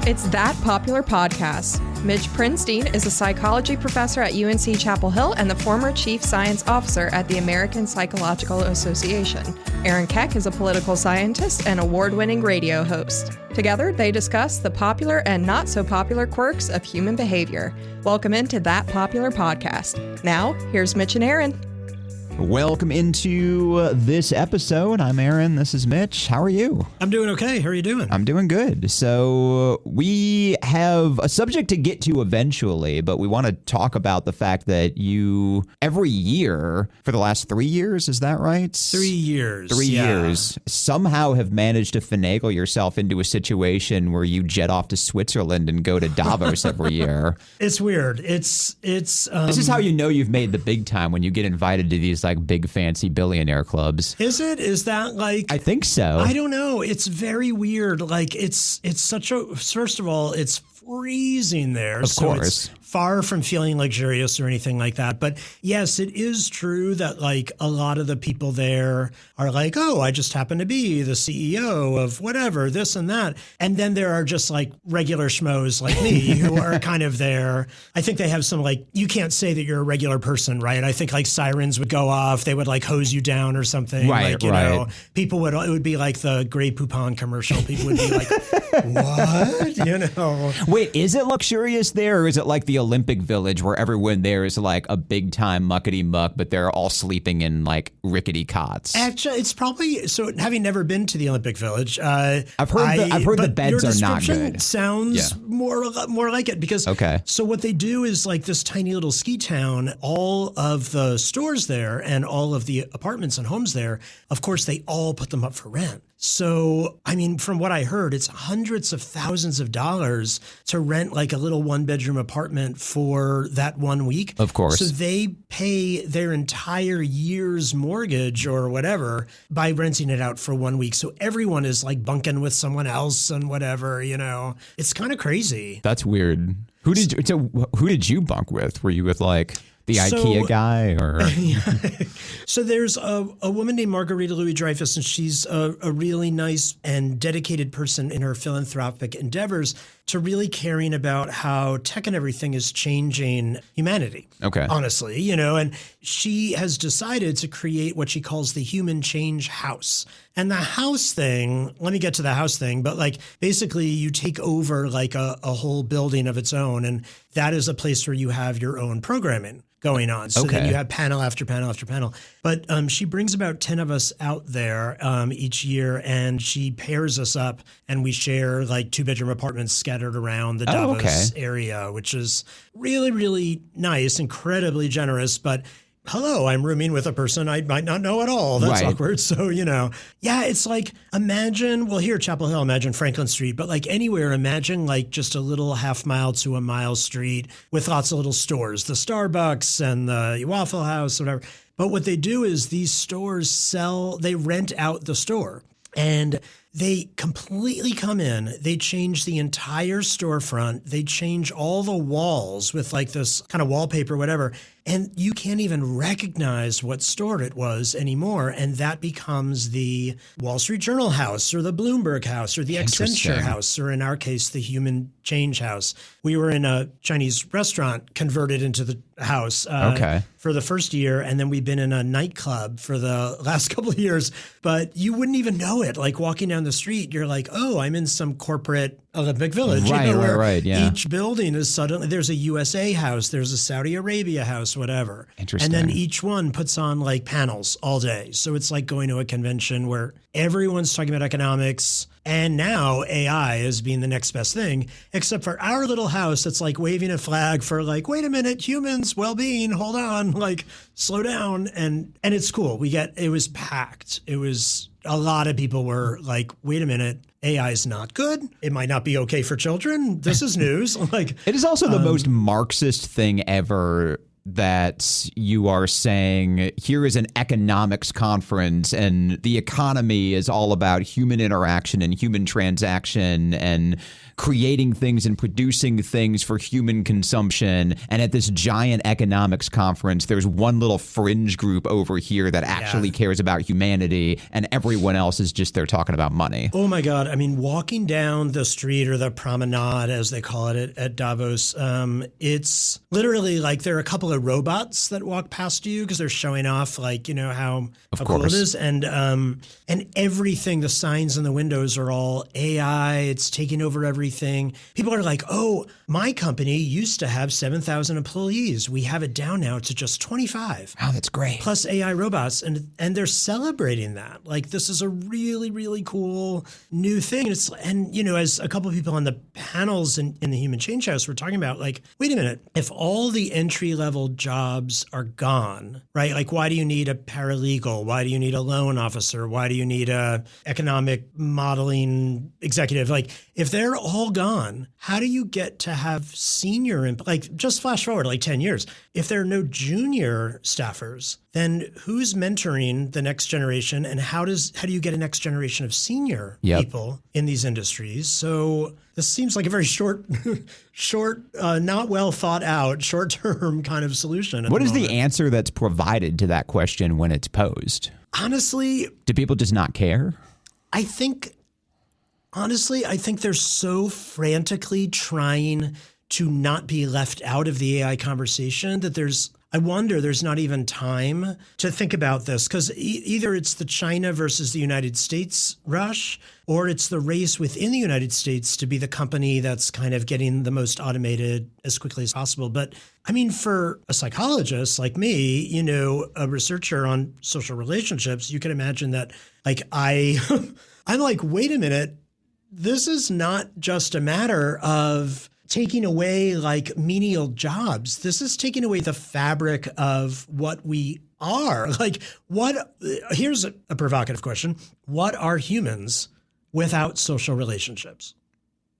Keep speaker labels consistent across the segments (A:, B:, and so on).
A: It's That Popular Podcast. Mitch Prinstein is a psychology professor at UNC Chapel Hill and the former chief science officer at the American Psychological Association. Aaron Keck is a political scientist and award-winning radio host. Together, they discuss the popular and not so popular quirks of human behavior. Welcome into That Popular Podcast. Now, here's Mitch and Aaron.
B: Welcome into this episode. I'm Aaron. This is Mitch. How are you?
C: I'm doing okay. How are you doing?
B: I'm doing good. So we have a subject to get to eventually, but we want to talk about the fact that you, every year, for the last 3 years, is that right?
C: 3 years.
B: 3 years, somehow have managed to finagle yourself into a situation where you jet off to Switzerland and go to Davos every year.
C: It's weird. It's
B: This is how you know you've made the big time, when you get invited to these like big fancy billionaire clubs.
C: Is it? Is that like?
B: I think so.
C: I don't know. It's very weird. Like it's such a, first of all, it's freezing there.
B: Of course.
C: It's far from feeling luxurious or anything like that. But yes, it is true that like a lot of the people there are like, oh, I just happen to be the CEO of whatever, this and that. And then there are just like regular schmoes like me who are kind of there. I think they have some like, you can't say that you're a regular person, right? I think like sirens would go off. They would like hose you down or something.
B: Right,
C: like, you know, people would, it would be like the Grey Poupon commercial. People would be like, what? You know?
B: Wait, is it luxurious there, or is it like the Olympic Village where everyone there is like a big time muckety muck, but they're all sleeping in like rickety cots?
C: Actually, it's probably, so having never been to the Olympic Village,
B: I've heard the beds are not good.
C: Sounds more like it because so what they do is like this tiny little ski town, all of the stores there and all of the apartments and homes there, of course, they all put them up for rent. So, I mean, from what I heard, it's hundreds of thousands of dollars to rent like a little one-bedroom apartment for that 1 week.
B: Of course.
C: So they pay their entire year's mortgage or whatever by renting it out for 1 week. So everyone is like bunking with someone else and whatever, you know. It's kind of crazy.
B: That's weird. Who did you bunk with? Were you with like the IKEA guy or?
C: So there's a woman named Margarita Louis-Dreyfus, and she's a really nice and dedicated person in her philanthropic endeavors to really caring about how tech and everything is changing humanity.
B: Okay.
C: Honestly, you know, and she has decided to create what she calls the Human Change House. And the house thing, let me get to the house thing, but like basically you take over like a whole building of its own, and that is a place where you have your own programming going on. So then you have panel after panel after panel. But she brings about 10 of us out there each year, and she pairs us up, and we share like 2-bedroom apartments scattered around the Davos area, which is really, really nice, incredibly generous. But hello, I'm rooming with a person I might not know at all. That's awkward. So, you know, it's like, imagine, well, here, Chapel Hill, imagine Franklin Street, but like anywhere, imagine like just a little half mile to a mile street with lots of little stores, the Starbucks and the Waffle House, whatever. But what they do is these stores they rent out the store, and they completely come in, they change the entire storefront, they change all the walls with like this kind of wallpaper, whatever, and you can't even recognize what store it was anymore. And that becomes the Wall Street Journal house or the Bloomberg house or the Accenture house, or in our case, the Human Change House. We were in a Chinese restaurant converted into the house for the first year, and then we've been in a nightclub for the last couple of years, but you wouldn't even know it. Like walking down the street, you're like, oh, I'm in some corporate Olympic Village.
B: Right.
C: Each building is suddenly, there's a USA house, there's a Saudi Arabia house, whatever.
B: Interesting.
C: And then each one puts on like panels all day. So it's like going to a convention where everyone's talking about economics, and now AI is being the next best thing, except for our little house that's like waving a flag for like, wait a minute, humans, well-being, hold on, like slow down. And it's cool. It was packed. It was, a lot of people were like, wait a minute, AI is not good. It might not be okay for children. This is news. Like,
B: it is also the most Marxist thing ever that you are saying here is an economics conference and the economy is all about human interaction and human transaction and creating things and producing things for human consumption. And at this giant economics conference, there's one little fringe group over here that actually cares about humanity, and everyone else is just there talking about money.
C: Oh my God. I mean, walking down the street or the promenade, as they call it at Davos, it's literally like there are a couple of robots that walk past you because they're showing off, like, you know, how cool it is. And everything, the signs in the windows are all AI. It's taking over everything. People are like, oh, my company used to have 7,000 employees. We have it down now to just 25.
B: Oh, that's great.
C: Plus AI robots. And they're celebrating that. Like, this is a really, really cool new thing. And you know, as a couple of people on the panels in the Human Change House were talking about, like, wait a minute, if all the entry-level jobs are gone, right? Like, why do you need a paralegal? Why do you need a loan officer? Why do you need a economic modeling executive? Like, if they're all gone, how do you get to have senior, like, just flash forward like 10 years. If there are no junior staffers, then who's mentoring the next generation, and how do you get a next generation of senior people in these industries? So this seems like a very short, not well thought out, short-term kind of solution.
B: What is the answer that's provided to that question when it's posed?
C: Honestly,
B: do people just not care?
C: I think they're so frantically trying to not be left out of the AI conversation that I wonder there's not even time to think about this, because either it's the China versus the United States rush, or it's the race within the United States to be the company that's kind of getting the most automated as quickly as possible. But I mean, for a psychologist like me, you know, a researcher on social relationships, you can imagine that, like, I'm like, wait a minute, this is not just a matter of taking away like menial jobs. This is taking away the fabric of what we are. Like, here's a provocative question. What are humans without social relationships?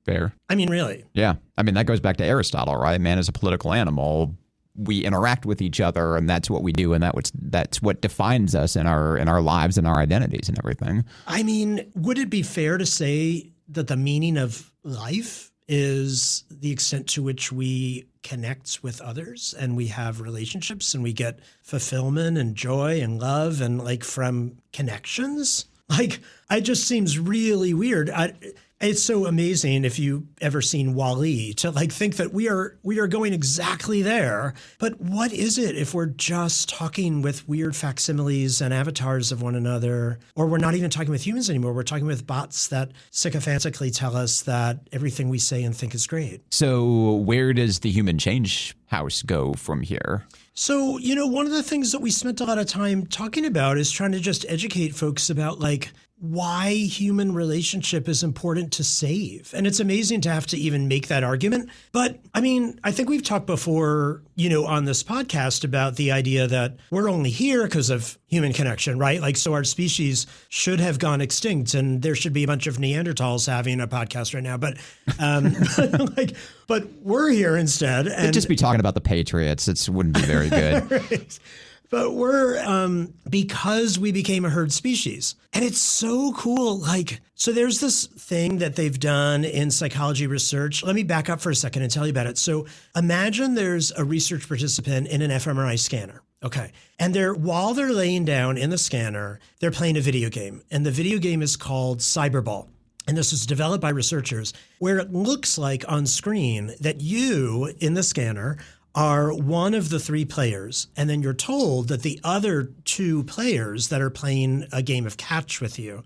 B: Fair.
C: I mean, really?
B: Yeah. I mean, that goes back to Aristotle, right? Man is a political animal. We interact with each other, and that's what we do, and that's what defines us in our lives and our identities and everything.
C: I mean, would it be fair to say that the meaning of life is the extent to which we connect with others and we have relationships and we get fulfillment and joy and love and, like, from connections? Like, it just seems really weird. It's so amazing, if you ever seen WALL-E, to like think that we are going exactly there. But what is it if we're just talking with weird facsimiles and avatars of one another, or we're not even talking with humans anymore? We're talking with bots that sycophantically tell us that everything we say and think is great.
B: So where does the Human Change House go from here?
C: So, you know, one of the things that we spent a lot of time talking about is trying to just educate folks about, like, why human relationship is important to save. And it's amazing to have to even make that argument. But I mean, I think we've talked before, you know, on this podcast about the idea that we're only here because of human connection, right? Like, so our species should have gone extinct and there should be a bunch of Neanderthals having a podcast right now. But but we're here instead. And
B: they'd just be talking about the Patriots. It wouldn't be very good.
C: Right. But we're, because we became a herd species. And it's so cool. Like, so there's this thing that they've done in psychology research. Let me back up for a second and tell you about it. So imagine there's a research participant in an fMRI scanner. Okay. And while they're laying down in the scanner, they're playing a video game. And the video game is called Cyberball. And this was developed by researchers, where it looks like on screen that you in the scanner are one of the three players, and then you're told that the other two players that are playing a game of catch with you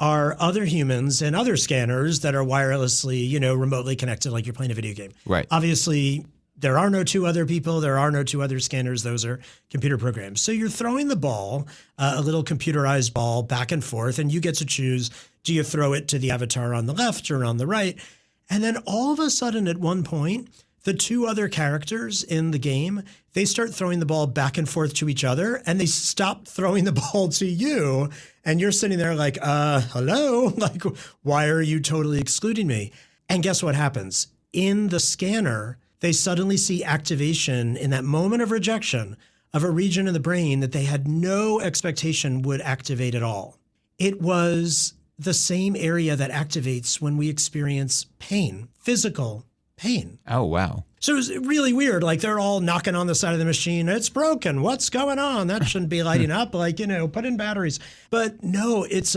C: are other humans and other scanners that are wirelessly, you know, remotely connected, like you're playing a video game.
B: Right.
C: Obviously, there are no two other people. There are no two other scanners. Those are computer programs. So you're throwing the ball, a little computerized ball, back and forth, and you get to choose, do you throw it to the avatar on the left or on the right? And then all of a sudden at one point, the two other characters in the game, they start throwing the ball back and forth to each other, and they stop throwing the ball to you. And you're sitting there like, hello? Like, why are you totally excluding me? And guess what happens? In the scanner, they suddenly see activation in that moment of rejection of a region in the brain that they had no expectation would activate at all. It was the same area that activates when we experience pain, physical pain.
B: Oh, wow.
C: So it was really weird. Like they're all knocking on the side of the machine. It's broken. What's going on? That shouldn't be lighting up. Like, put in batteries. But no, it's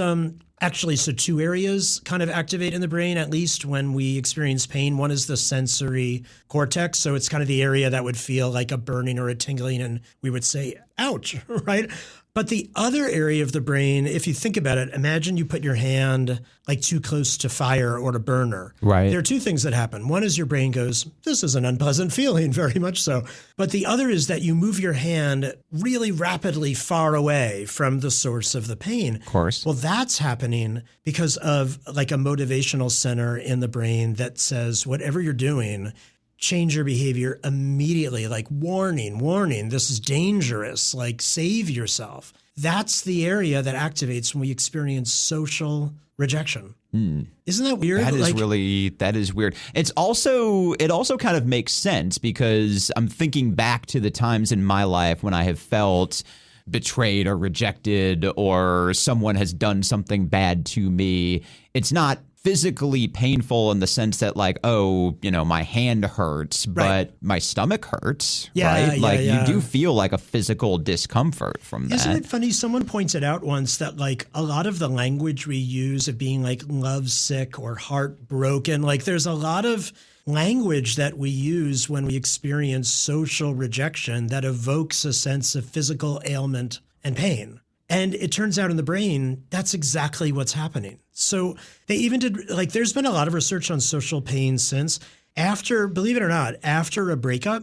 C: actually, so two areas kind of activate in the brain, at least when we experience pain. One is the sensory cortex. So it's kind of the area that would feel like a burning or a tingling. And we would say, ouch, right? But the other area of the brain, if you think about it, imagine you put your hand like too close to fire or to burner.
B: Right.
C: There are two things that happen. One is your brain goes, this is an unpleasant feeling, very much so. But the other is that you move your hand really rapidly far away from the source of the pain.
B: Of course.
C: Well, that's happening because of like a motivational center in the brain that says, whatever you're doing, change your behavior immediately, like warning, this is dangerous, like save yourself. That's the area that activates when we experience social rejection. Isn't that weird?
B: That is weird. It also kind of makes sense because I'm thinking back to the times in my life when I have felt betrayed or rejected or someone has done something bad to me. It's not physically painful in the sense that like, my hand hurts, but my stomach hurts, right? Like you do feel like a physical discomfort from that.
C: Isn't it funny? Someone pointed out once that like a lot of the language we use of being like lovesick or heartbroken, like there's a lot of language that we use when we experience social rejection that evokes a sense of physical ailment and pain. And it turns out in the brain, that's exactly what's happening. So they even did, like, there's been a lot of research on social pain since. Believe it or not, after a breakup,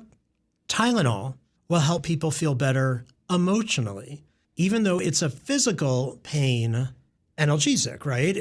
C: Tylenol will help people feel better emotionally, even though it's a physical pain analgesic, right?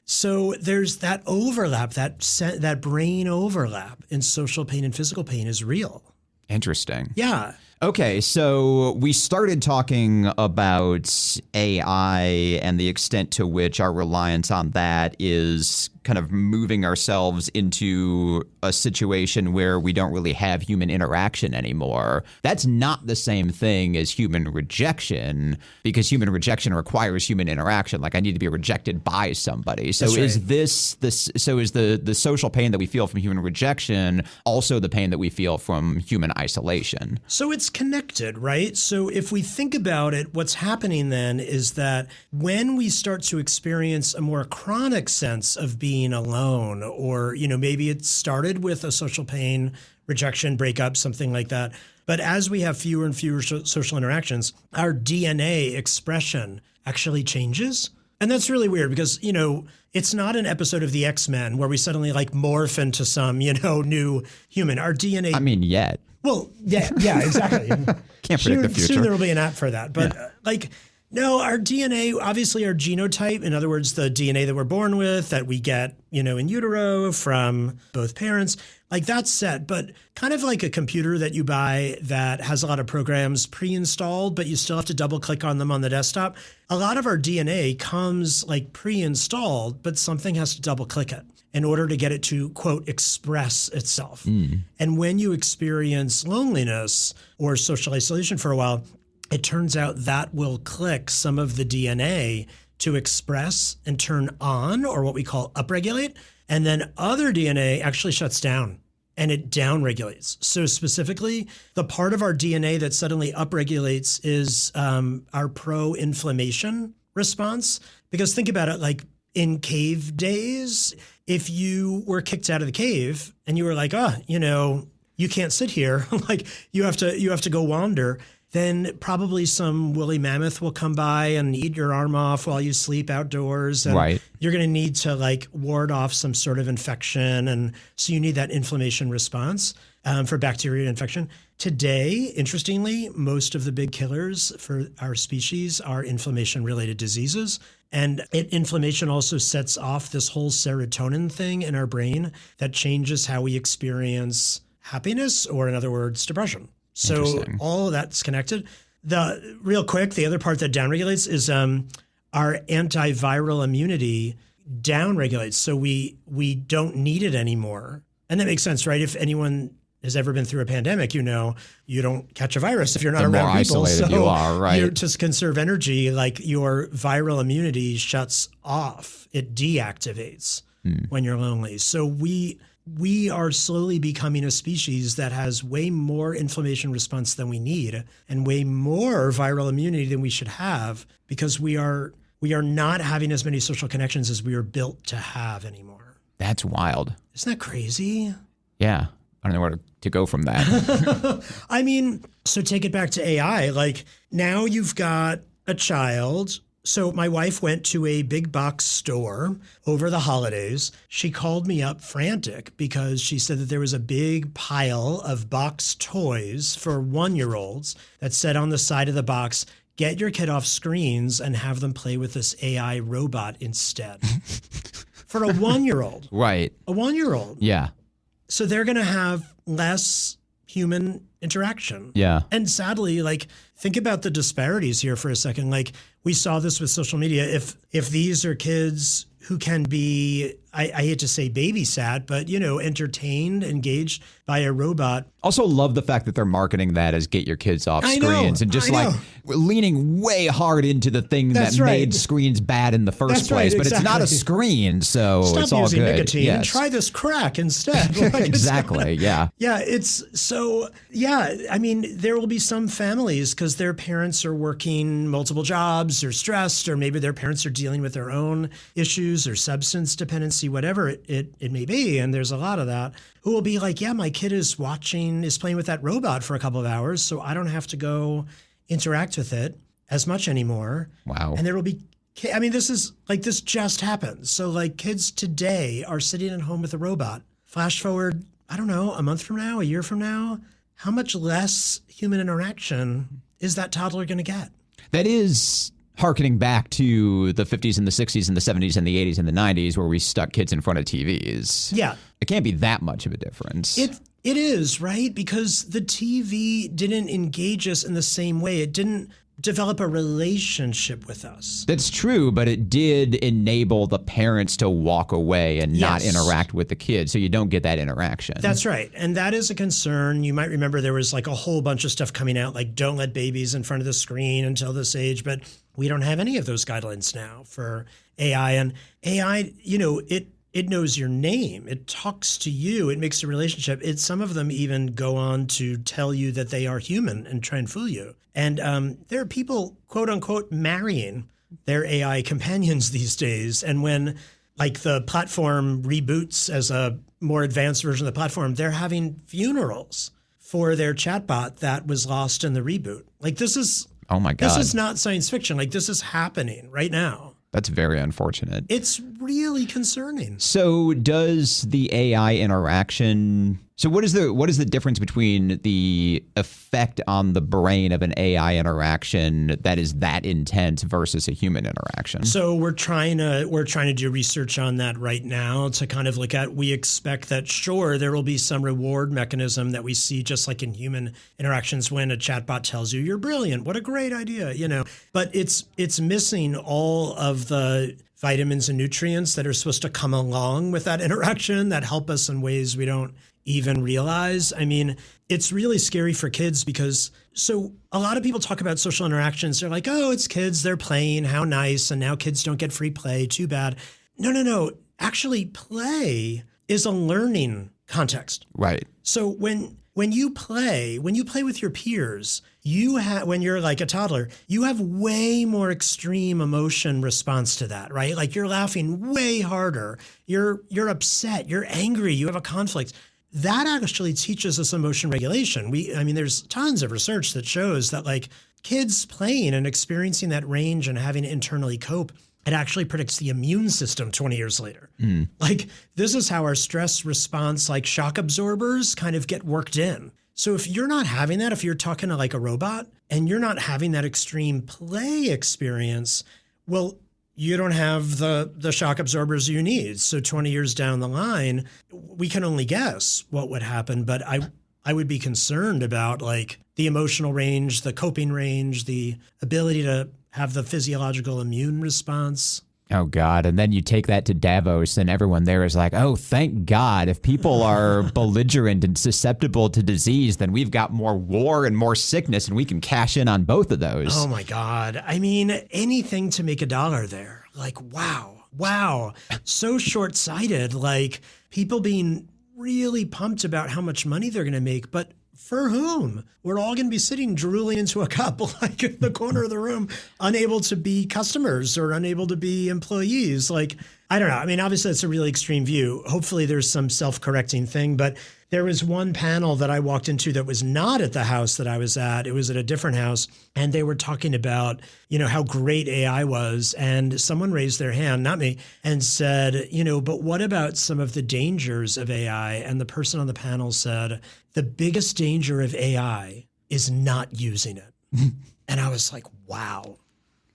C: So there's that overlap, that brain overlap in social pain and physical pain is real.
B: Interesting.
C: Yeah.
B: Okay, so we started talking about AI and the extent to which our reliance on that is kind of moving ourselves into a situation where we don't really have human interaction anymore. That's not the same thing as human rejection, because human rejection requires human interaction. Like I need to be rejected by somebody. So is the social pain that we feel from human rejection also the pain that we feel from human isolation?
C: So it's connected, right? So if we think about it, what's happening then is that when we start to experience a more chronic sense of being alone, or, maybe it started with a social pain, rejection, breakup, something like that. But as we have fewer and fewer social interactions, our DNA expression actually changes. And that's really weird because, it's not an episode of the X-Men where we suddenly like morph into some, new human. Our DNA.
B: I mean, yet.
C: Well, yeah, exactly.
B: Can't predict the future.
C: Soon there will be an app for that. But no, our DNA, obviously our genotype, in other words, the DNA that we're born with, that we get, in utero from both parents, like that's set. But kind of like a computer that you buy that has a lot of programs pre-installed, but you still have to double click on them on the desktop. A lot of our DNA comes like pre-installed, but something has to double click it in order to get it to, quote, express itself. And when you experience loneliness or social isolation for a while, it turns out that will click some of the DNA to express and turn on, or what we call upregulate. And then other DNA actually shuts down and it downregulates. So specifically, the part of our DNA that suddenly upregulates is our pro-inflammation response. Because think about it, like in cave days, if you were kicked out of the cave and you were like, you can't sit here, like you have to go wander, then probably some woolly mammoth will come by and eat your arm off while you sleep outdoors. And
B: right.
C: You're going to need to like ward off some sort of infection. And so you need that inflammation response for bacteria infection. Today, interestingly, most of the big killers for our species are inflammation-related diseases. And inflammation also sets off this whole serotonin thing in our brain that changes how we experience happiness, or in other words, depression. So all of that's connected. Real quick, the other part that downregulates is our antiviral immunity downregulates. So we don't need it anymore. And that makes sense, right? If anyone has ever been through a pandemic, you know, you don't catch a virus if you're not
B: The
C: around
B: more
C: people.
B: isolated you are, right?
C: To conserve energy, like your viral immunity shuts off. It deactivates when you're lonely. So we are slowly becoming a species that has way more inflammation response than we need and way more viral immunity than we should have because we are not having as many social connections as we were built to have anymore.
B: That's wild.
C: Isn't that crazy?
B: Yeah. I don't know where to go from that.
C: I mean, so take it back to AI. Like now you've got a child. So my wife went to a big box store over the holidays. She called me up frantic because she said that there was a big pile of box toys for 1-year-olds that said on the side of the box, get your kid off screens and have them play with this AI robot instead. For a 1-year-old.
B: Right.
C: A 1-year-old.
B: Yeah.
C: So they're going to have less human interaction.
B: Yeah.
C: And sadly, like, think about the disparities here for a second. Like, we saw this with social media. If these are kids who can be, I hate to say babysat, but, you know, entertained, engaged by a robot.
B: Also love the fact that they're marketing that as get your kids off
C: I know,
B: screens and just
C: I
B: like
C: know.
B: leaning way hard into the thing
C: That's
B: that
C: right.
B: made screens bad in the first
C: That's
B: place.
C: right,
B: But it's not a
C: exactly.
B: screen, so
C: Stop
B: it's all
C: using
B: good.
C: nicotine.
B: Yes.
C: Try this crack instead. Like, it's
B: Exactly. Yeah.
C: Yeah, it's so, yeah, I mean, there will be some families because their parents are working multiple jobs or stressed, or maybe their parents are dealing with their own issues or substance dependency, whatever it may be. And there's a lot of that who will be like, yeah, my kid is playing with that robot for a couple of hours, so I don't have to go interact with it as much anymore.
B: Wow.
C: And there will be, I mean, this just happened. So like kids today are sitting at home with a robot. Flash forward, I don't know, a month from now, a year from now, how much less human interaction is that toddler going to get?
B: That is hearkening back to the 50s and the 60s and the 70s and the 80s and the 90s where we stuck kids in front of TVs.
C: Yeah.
B: It can't be that much of a difference.
C: It is, right? Because the TV didn't engage us in the same way. It didn't develop a relationship with us.
B: That's true, but it did enable the parents to walk away and not
C: Yes.
B: interact with the kids, so you don't get that interaction.
C: That's right. And that is a concern. You might remember there was like a whole bunch of stuff coming out, like don't let babies in front of the screen until this age. But we don't have any of those guidelines now for AI. And AI, you know, it knows your name. It talks to you. It makes a relationship. Some of them even go on to tell you that they are human and try and fool you. And there are people, quote unquote, marrying their AI companions these days. And when like the platform reboots as a more advanced version of the platform, they're having funerals for their chatbot that was lost in the reboot. Like this is,
B: oh my God.
C: this is not science fiction. Like this is happening right now.
B: That's very unfortunate.
C: It's really concerning.
B: So does the AI interaction, so what is the difference between the effect on the brain of an AI interaction that is that intense versus a human interaction?
C: So we're trying to do research on that right now to kind of look at, we expect that sure, there will be some reward mechanism that we see just like in human interactions when a chatbot tells you you're brilliant, what a great idea, you know, but it's missing all of the vitamins and nutrients that are supposed to come along with that interaction that help us in ways we don't even realize. I mean, it's really scary for kids because so a lot of people talk about social interactions. They're like, oh, it's kids, they're playing, how nice. And now kids don't get free play, too bad. No. Actually, play is a learning context.
B: Right.
C: So when you play with your peers, when you're like a toddler, you have way more extreme emotion response to that, right? Like you're laughing way harder. You're upset, you're angry, you have a conflict. That actually teaches us emotion regulation. There's tons of research that shows that like kids playing and experiencing that range and having to internally cope, it actually predicts the immune system 20 years later. Like this is how our stress response, like shock absorbers kind of get worked in. So if you're not having that, if you're talking to like a robot and you're not having that extreme play experience, well, you don't have the shock absorbers you need. So 20 years down the line, we can only guess what would happen. But I would be concerned about like the emotional range, the coping range, the ability to have the physiological immune response.
B: Oh, God. And then you take that to Davos and everyone there is like, oh, thank God. If people are belligerent and susceptible to disease, then we've got more war and more sickness and we can cash in on both of those.
C: Oh, my God. I mean, anything to make a dollar there. Like, wow. So short-sighted. Like, people being really pumped about how much money they're going to make. But for whom? We're all going to be sitting drooling into a cup like in the corner of the room, unable to be customers or unable to be employees. Like, I don't know. I mean, obviously, that's a really extreme view. Hopefully, there's some self-correcting thing. But there was one panel that I walked into that was not at the house that I was at. It was at a different house. And they were talking about, how great AI was. And someone raised their hand, not me, and said, but what about some of the dangers of AI? And the person on the panel said, the biggest danger of AI is not using it. And I was like, wow.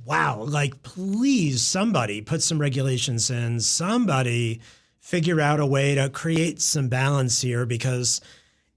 C: Like, please, somebody put some regulations in. Somebody figure out a way to create some balance here, because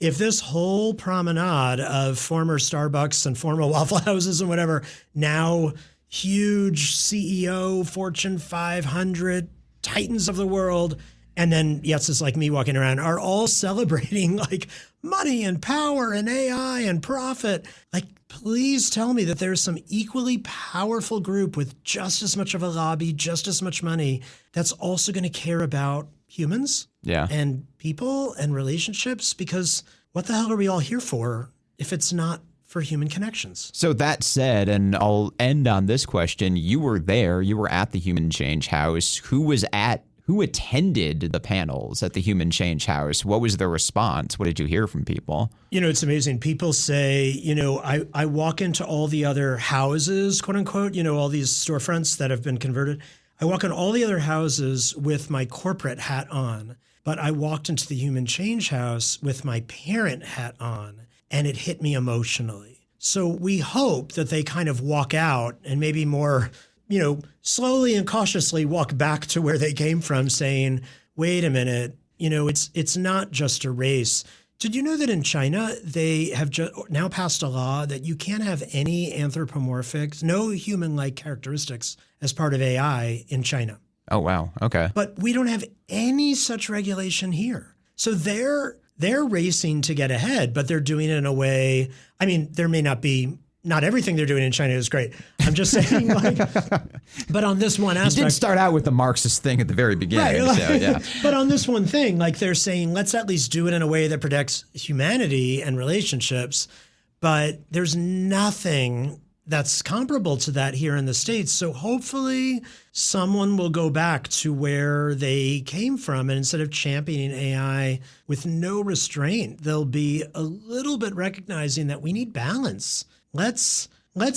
C: if this whole promenade of former Starbucks and former Waffle Houses and whatever, now huge CEO, Fortune 500, titans of the world, and then yeses like me walking around are all celebrating like money and power and AI and profit. Like, please tell me that there's some equally powerful group with just as much of a lobby, just as much money, that's also going to care about humans and people and relationships, because what the hell are we all here for if it's not for human connections?
B: So that said, and I'll end on this question, you were there, you were at the Human Change House. Who attended the panels at the Human Change House? What was the response? What did you hear from people?
C: It's amazing. People say, I walk into all the other houses, quote unquote, all these storefronts that have been converted. I walk in all the other houses with my corporate hat on, but I walked into the Human Change House with my parent hat on, and it hit me emotionally. So we hope that they kind of walk out and maybe more, slowly and cautiously walk back to where they came from, saying, wait a minute, it's not just a race. Did you know that in China, they have now passed a law that you can't have any anthropomorphic, no human-like characteristics as part of AI in China?
B: Oh, wow. Okay.
C: But we don't have any such regulation here. So they're racing to get ahead, but they're doing it in a way, I mean, there may not be, not everything they're doing in China is great. I'm just saying, but on this one aspect.
B: You did start out with the Marxist thing at the very beginning.
C: Right.
B: So, yeah.
C: But on this one thing, they're saying, let's at least do it in a way that protects humanity and relationships. But there's nothing that's comparable to that here in the States. So hopefully someone will go back to where they came from, and instead of championing AI with no restraint, they'll be a little bit recognizing that we need balance. Let's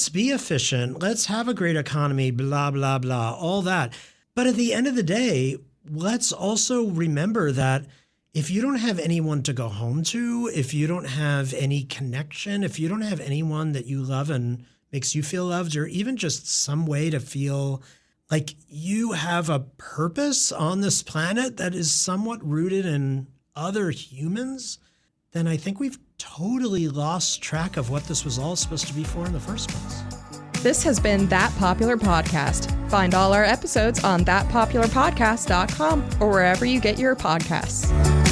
C: be efficient. Let's have a great economy, blah, blah, blah, all that. But at the end of the day, let's also remember that if you don't have anyone to go home to, if you don't have any connection, if you don't have anyone that you love and makes you feel loved, or even just some way to feel like you have a purpose on this planet that is somewhat rooted in other humans, then I think we've totally lost track of what this was all supposed to be for in the first place.
A: This has been That Popular Podcast. Find all our episodes on thatpopularpodcast.com or wherever you get your podcasts.